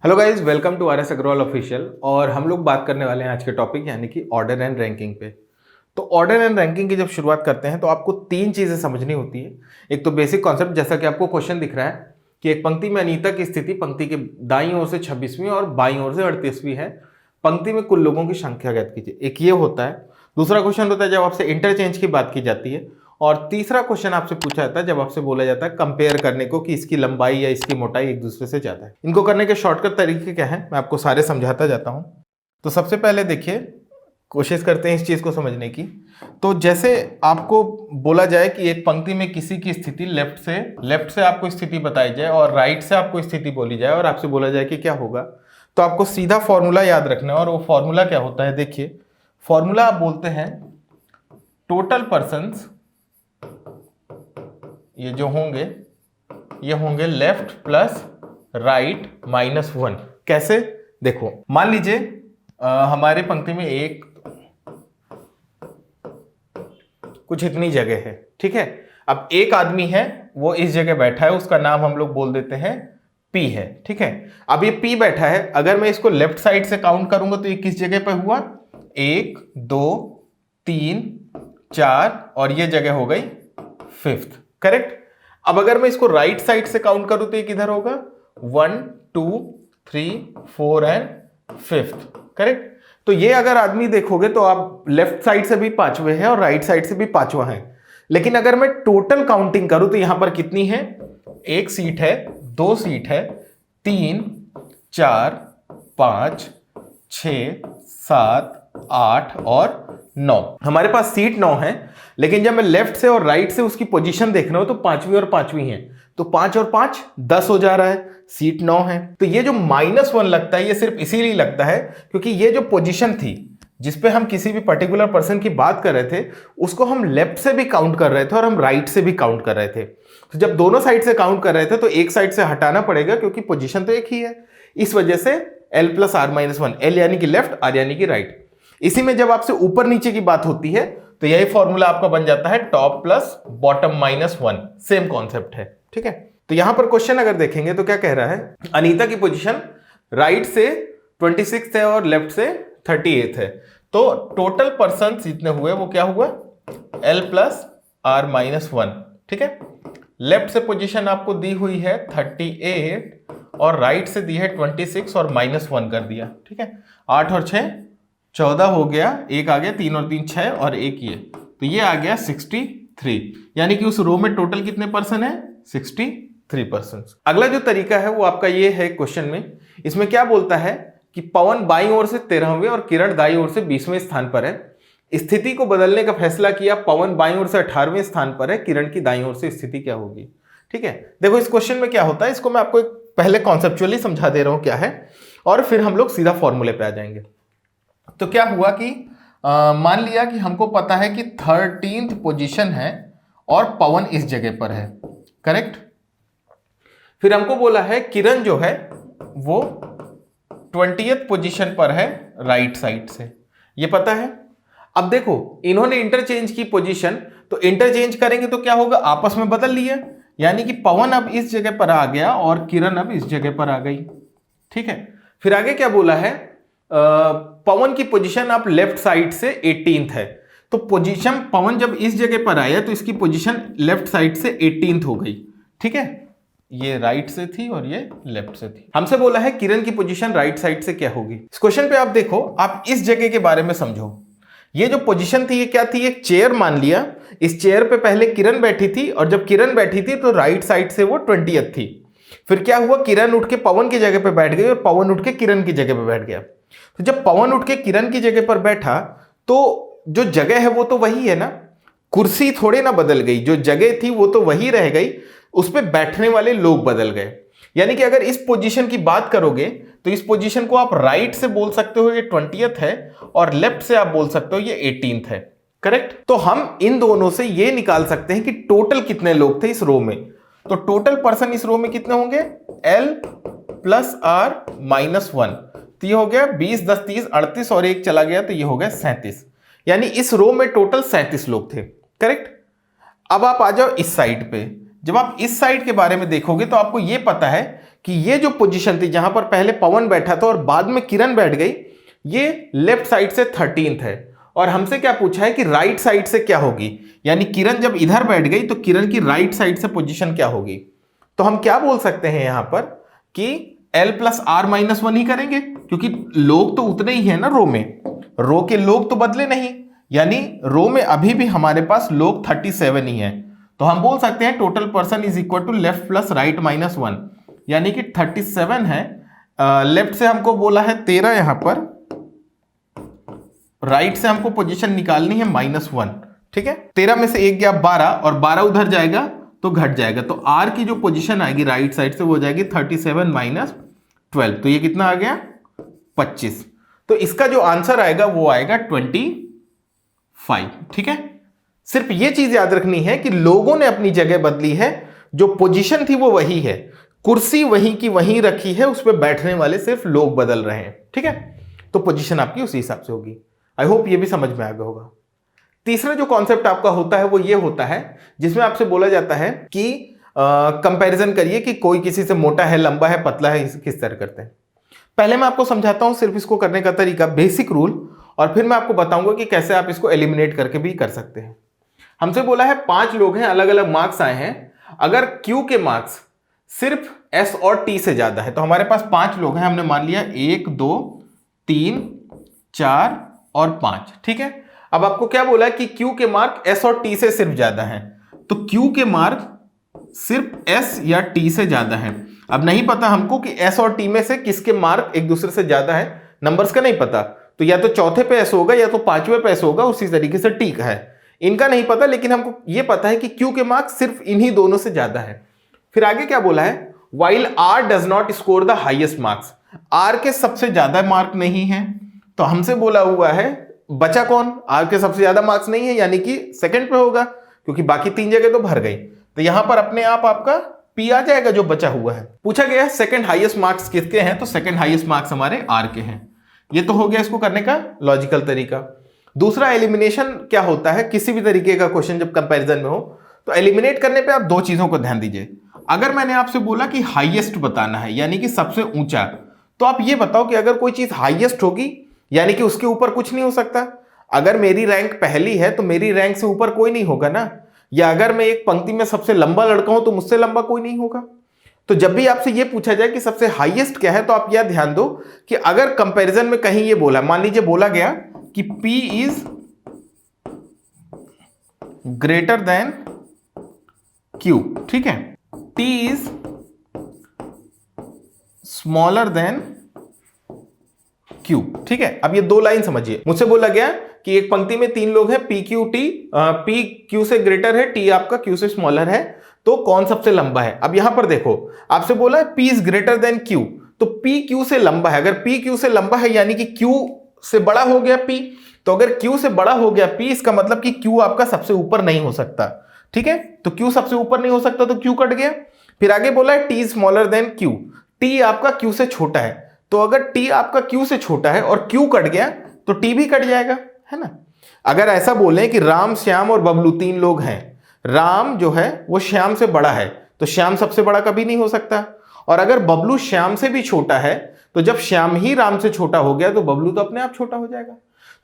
Hello guys, welcome to RS Agarwal official. और हम लोग बात करने वाले हैं आज के टॉपिक यानी कि ऑर्डर एंड रैंकिंग पे। तो ऑर्डर एंड रैंकिंग की जब शुरुआत करते हैं तो आपको तीन चीज़ें समझनी होती है। एक तो बेसिक कॉन्सेप्ट, जैसा कि आपको क्वेश्चन दिख रहा है कि एक पंक्ति में अनीता की स्थिति पंक्ति के दाईं ओर से 26वीं और बाईं ओर से 38वीं है। पंक्ति में कुल लोगों की संख्या ज्ञात कीजिए। एक ये होता है। दूसरा क्वेश्चन होता है जब आपसे इंटरचेंज की बात की जाती है। और तीसरा क्वेश्चन आपसे पूछा जाता है जब आपसे बोला जाता है कंपेयर करने को कि इसकी लंबाई या इसकी मोटाई एक दूसरे से ज्यादा है। इनको करने के शॉर्टकट तरीके क्या है, मैं आपको सारे समझाता जाता हूं। तो सबसे पहले देखिए, कोशिश करते हैं इस चीज को समझने की। तो जैसे आपको बोला जाए कि एक पंक्ति में किसी की स्थिति लेफ्ट से आपको स्थिति बताई जाए और राइट से आपको स्थिति बोली जाए और आपसे बोला जाए कि क्या होगा, तो आपको सीधा फॉर्मूला याद रखना है। और वो फॉर्मूला क्या होता है, देखिए फॉर्मूला आप बोलते हैं टोटल पर्सन्स, ये जो होंगे ये होंगे लेफ्ट प्लस राइट माइनस 1। कैसे, देखो मान लीजिए हमारे पंक्ति में एक कुछ इतनी जगह है, ठीक है। अब एक आदमी है, वो इस जगह बैठा है, उसका नाम हम लोग बोल देते हैं P है, ठीक है। अब ये P बैठा है, अगर मैं इसको लेफ्ट साइड से काउंट करूंगा तो ये किस जगह पे हुआ, 1 2 3 4 और ये जगह हो गई 5th, करेक्ट। अब अगर मैं इसको राइट साइड से काउंट करूं तो ये किधर होगा, 1 2 3 4 एंड 5th, करेक्ट। तो ये अगर आदमी देखोगे तो आप लेफ्ट साइड से भी पांचवे हैं और राइट साइड से भी पांचवा है। लेकिन अगर मैं टोटल काउंटिंग करूं तो यहां पर कितनी है, 1 सीट है, 2 सीट है, 3 4 5 6 7 8 और 9। हमारे पास सीट 9 है, लेकिन जब मैं लेफ्ट से और राइट से उसकी पोजीशन देख रहा हूं तो पांचवी और पांचवी है, तो 5 और 5 10 हो जा रहा है, सीट 9 है। तो ये जो -1 लगता है ये सिर्फ इसीलिए लगता है क्योंकि ये जो पोजीशन थी जिसपे हम किसी भी पर्टिकुलर पर्सन की बात कर रहे थे उसको हम लेफ्ट से भी काउंट कर रहे थे और हम राइट से भी काउंट कर रहे थे। तो जब दोनों साइड से काउंट कर रहे थे तो एक साइड से हटाना पड़ेगा क्योंकि पोजीशन तो एक ही है। इस वजह से L + R-1, L यानी कि लेफ्ट, R यानी कि राइट। इसी में जब आपसे ऊपर नीचे की बात होती है तो यही फॉर्मूला आपका बन जाता है top plus bottom -1। Same concept है, ठीक है। तो यहां पर क्वेश्चन अगर देखेंगे तो क्या कह रहा है, अनीता की पोजीशन राइट से 26 है और लेफ्ट से 38 है। तो टोटल पर्सन जितने हुए वो क्या हुआ, L + R-1, ठीक है। लेफ्ट से पोजीशन आपको दी हुई है 38 और राइट से दी है 26 और -1 कर दिया, ठीक है। 8 और 6 14 हो गया, एक आ गया, 3 और 3 6 और एक ये, तो ये आ गया 63। यानी कि उस रो में टोटल कितने पर्सन है, 63 पर्सन। अगला जो तरीका है वो आपका ये है क्वेश्चन में। इसमें क्या बोलता है कि पवन बाईं ओर से 13वें और किरण दाईं ओर से 20वें स्थान पर है। स्थिति को बदलने का फैसला किया, पवन बाईं ओर से 18वें स्थान पर है, किरण की दाईं ओर से स्थिति क्या होगी, ठीक है। देखो इस क्वेश्चन में क्या होता है, इसको मैं आपको एक पहले कॉन्सेप्चुअली समझा दे रहा हूं क्या है और फिर हम लोग सीधा फॉर्मूले पे आ जाएंगे। तो क्या हुआ कि मान लिया कि हमको पता है कि 13th पोजीशन है और पवन इस जगह पर है, करेक्ट। फिर हमको बोला है किरण जो है वो 20th पोजीशन पर है राइट साइड से, ये पता है। अब देखो इन्होंने इंटरचेंज की पोजीशन, तो इंटरचेंज करेंगे तो क्या होगा, आपस में बदल लिया, यानी कि पवन अब इस जगह पर आ गया और किरण अब इस जगह पर आ गई, ठीक है। फिर आगे क्या बोला है, पवन की पोजीशन आप लेफ्ट साइड से 18th है, तो पोजीशन पवन जब इस जगह पर आया तो इसकी पोजीशन लेफ्ट साइड से 18th हो गई, ठीक है। ये राइट से थी और ये लेफ्ट से थी। हमसे बोला है किरण की पोजीशन राइट साइड से क्या होगी। इस क्वेश्चन पे आप देखो, आप इस जगह के बारे में समझो। ये जो पोजीशन थी ये क्या थी, एक चेयर मान लिया, इस चेयर पे पहले किरण बैठी थी और जब किरण बैठी थी तो राइट साइड से वो 20th थी। फिर क्या हुआ, किरण उठ के पवन की जगह पे बैठ गई और पवन उठ के किरण की जगह पे बैठ गया। तो जब पवन उठ के किरण की जगह पर बैठा तो जो जगह है वो तो वही है ना, कुर्सी थोड़े ना बदल गई, जो जगह थी वो तो वही रह गई, उस पे बैठने वाले लोग बदल गए। यानी कि अगर इस पोजीशन की बात करोगे तो इस पोजीशन को आप राइट से बोल सकते हो ये 20th है और लेफ्ट से आप बोल सकते हो ये 18th है, करेक्ट। तो हम इन दोनों से ये निकाल सकते हैं कि टोटल कितने लोग थे इस रो में। तो टोटल पर्सन इस रो में कितने होंगे, L + R-1, तो ये हो गया 20 10 30 38 और एक चला गया तो ये हो गया 37। यानी इस रो में टोटल 37 लोग थे, करेक्ट। अब आप आ जाओ इस साइड पे, जब आप इस साइड के बारे में देखोगे तो आपको ये पता है कि ये जो पोजीशन थी जहां पर पहले पवन बैठा था और बाद में किरण बैठ गई, ये लेफ्ट साइड से 13th है। और हमसे क्या पूछा है कि राइट साइड से क्या होगी, यानी किरण जब इधर बैठ गई तो किरण की राइट साइड से पोजीशन क्या होगी। तो हम क्या बोल सकते हैं यहां पर कि L प्लस R माइनस 1 ही करेंगे, क्योंकि लोग तो उतने ही है ना रो में, रो के लोग तो बदले नहीं, यानी रो में अभी भी हमारे पास लोग 37 ही है। तो हम बोल सकते हैं total person is equal to left plus right minus 1, यानी कि 37 है। लेफ्ट से हमको बोला है 13 यहां पर, राइट से हमको पोजीशन निकालनी है -1, ठीक है। 13 में से 1 गया 12 और 12 उधर जाएगा तो घट जाएगा, तो R की जो पोजीशन आएगी राइट साइड से वो जाएगी 37 माइनस 12, तो ये कितना आ गया 25। तो इसका जो आंसर आएगा वो आएगा 25, ठीक है। सिर्फ ये चीज याद रखनी है कि लोगों ने अपनी जगह बदली है, जो पोजीशन थी वो वही है, कुर्सी वहीं की वहीं रखी है, उस पर बैठने वाले सिर्फ लोग बदल रहे हैं, ठीक है। तो पोजीशन आपकी उसी हिसाब से होगी। आई होप ये भी समझ में आ गया होगा। तीसरा जो कॉन्सेप्ट आपका होता है वो ये होता है जिसमें आपसे बोला जाता है कि कंपैरिजन करिए कि कोई किसी से मोटा है, लंबा है, पतला है, किस तरह करते हैं। पहले मैं आपको समझाता हूं सिर्फ इसको करने का तरीका, बेसिक रूल, और फिर मैं आपको बताऊंगा कि कैसे आप इसको एलिमिनेट करके भी कर सकते हैं। हमसे बोला है 5 लोग हैं, अलग अलग मार्क्स आए हैं, अगर Q के मार्क्स सिर्फ S और T से ज्यादा है, तो हमारे पास 5 लोग हैं, हमने मान लिया 1 2 3 4 और 5, ठीक है। अब आपको क्या बोला है कि Q के मार्क S और T से सिर्फ ज्यादा हैं, तो Q के मार्क सिर्फ S या T से ज्यादा है। अब नहीं पता हमको कि S और T में से किसके मार्क एक दूसरे से ज्यादा है, नंबर्स का नहीं पता, तो या तो चौथे पे S होगा या तो 5वें पे S होगा, उसी तरीके से T का है, इनका नहीं पता, लेकिन हमको ये पता है कि Q के मार्क सिर्फ इन्हीं दोनों से ज्यादा है। फिर आगे क्या बोला है, while R does not score the highest marks, R के सबसे ज्यादा मार्क नहीं है, तो हमसे बोला हुआ है बचा कौन, R के सबसे ज्यादा मार्क्स नहीं है, यानी कि सेकंड पे होगा, क्योंकि बाकी 3 जगह तो भर गई, तो यहां पर अपने आप आपका P आ जाएगा जो बचा हुआ है। पूछा गया सेकंड हाईएस्ट मार्क्स किसके हैं, तो सेकंड हाईएस्ट मार्क्स हमारे R के हैं। ये तो हो गया इसको करने का लॉजिकल तरीका। दूसरा एलिमिनेशन क्या होता है, किसी भी तरीके का क्वेश्चन जब कंपैरिजन में हो तो एलिमिनेट करने पे आप 2 चीजों को ध्यान दीजिए। अगर मैंने आपसे बोला कि हाईएस्ट बताना है, यानी कि सबसे ऊंचा, तो आप ये बताओ कि अगर कोई चीज हाईएस्ट होगी यानी कि उसके ऊपर कुछ नहीं हो सकता। अगर मेरी रैंक पहली है तो मेरी रैंक से ऊपर कोई नहीं होगा ना, या अगर मैं एक पंक्ति में सबसे लंबा लड़का हूं तो मुझसे लंबा कोई नहीं होगा। तो जब भी आपसे ये पूछा जाए कि सबसे हाईएस्ट क्या है, तो आप यह ध्यान दो कि अगर कंपैरिजन में कहीं ये बोला, मान लीजिए बोला गया कि P is greater than Q, ठीक है, T is smaller than Q, ठीक है। अब ये 2 लाइन समझिए, मुझसे बोला गया कि एक पंक्ति में 3 लोग हैं, PQT, P Q से ग्रेटर है, T आपका Q से स्मॉलर है, तो कौन सबसे लंबा है। अब यहां पर देखो आपसे बोला है P is greater than Q, तो P Q से लंबा है। अगर P Q से लंबा है यानी कि Q से बड़ा हो गया P, तो अगर Q से बड़ा हो गया P, इसका मतलब कि Q आपका सबसे ऊपर नहीं हो सकता, ठीक है। तो Q सबसे ऊपर नहीं हो सकता तो Q कट गया। फिर आगे बोला है T smaller than Q, T आपका Q से छोटा है, तो अगर T आपका Q से छोटा है और Q कट गया तो T भी कट जाएगा, है ना। अगर ऐसा बोले कि राम, श्याम और बबलू 3 लोग हैं, राम जो है वो श्याम से बड़ा है, तो श्याम सबसे बड़ा कभी नहीं हो सकता, और अगर बबलू श्याम से भी छोटा है तो जब श्याम ही राम से छोटा हो गया तो बबलू तो अपने आप छोटा हो जाएगा।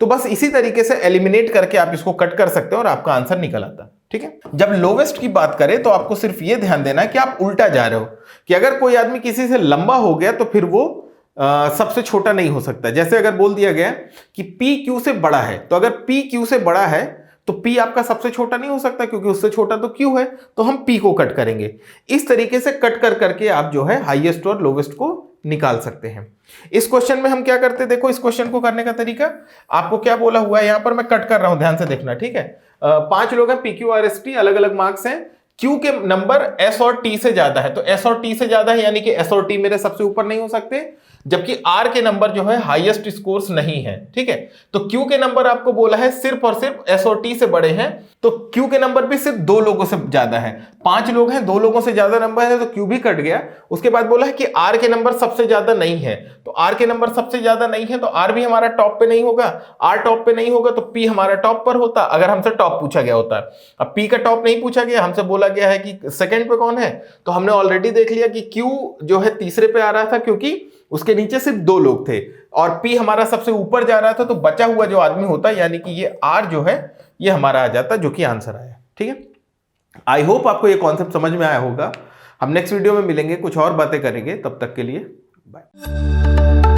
तो बस इसी तरीके से एलिमिनेट करके आप इसको कट कर सकते हो और आपका आंसर निकल आता है, ठीक है। जब लोवेस्ट की बात करें तो आपको सिर्फ ये ध्यान देना है कि आप उल्टा जा रहे हो, कि अगर कोई आदमी किसी से लंबा हो गया तो फिर वो सबसे छोटा नहीं हो सकता। जैसे अगर बोल दिया गया कि P Q से बड़ा है, तो अगर P Q से बड़ा है तो P आपका सबसे छोटा नहीं हो सकता, क्योंकि उससे छोटा तो Q है, तो हम P को कट करेंगे। इस तरीके से कट कर करके आप जो है हाईएस्ट और लोवेस्ट को निकाल सकते हैं। इस क्वेश्चन में हम क्या करते हैं, देखो इस क्वेश्चन को करने का तरीका आपको क्या बोला हुआ है, यहां पर मैं कट कर रहा हूं, ध्यान से देखना, ठीक है। 5 लोग हैं, PQ और ST, अलग अलग मार्क्स हैं, Q के नंबर S और T से ज्यादा है, तो S और T से ज्यादा है यानी कि S और T मेरे सबसे ऊपर नहीं हो सकते, जबकि आर के नंबर जो है हाईएस्ट स्कोर्स नहीं है, ठीक है। तो क्यू के नंबर आपको बोला है सिर्फ और सिर्फ एस और टी से बड़े हैं, तो क्यू के नंबर भी सिर्फ 2 लोगों से ज्यादा है। 5 लोग हैं, 2 लोगों से ज्यादा नंबर है, तो क्यू भी कट गया। उसके बाद बोला है कि आर के नंबर सबसे ज्यादा नहीं है, तो आर के नंबर सबसे ज्यादा नहीं है, तो आर भी हमारा टॉप पे नहीं होगा। आर टॉप पे नहीं होगा तो पी हमारा टॉप पर होता, अगर हमसे टॉप पूछा गया होता। अब पी का टॉप नहीं पूछा गया, हमसे बोला गया है कि सेकंड पे कौन है, तो हमने ऑलरेडी देख लिया कि क्यू जो है तीसरे पे आ रहा था, क्योंकि उसके नीचे सिर्फ 2 लोग थे, और पी हमारा सबसे ऊपर जा रहा था, तो बचा हुआ जो आदमी होता यानी कि ये आर जो है ये हमारा आ जाता, जो कि आंसर आया। ठीक है, आई होप आपको ये कॉन्सेप्ट समझ में आया होगा। हम नेक्स्ट वीडियो में मिलेंगे, कुछ और बातें करेंगे, तब तक के लिए बाय।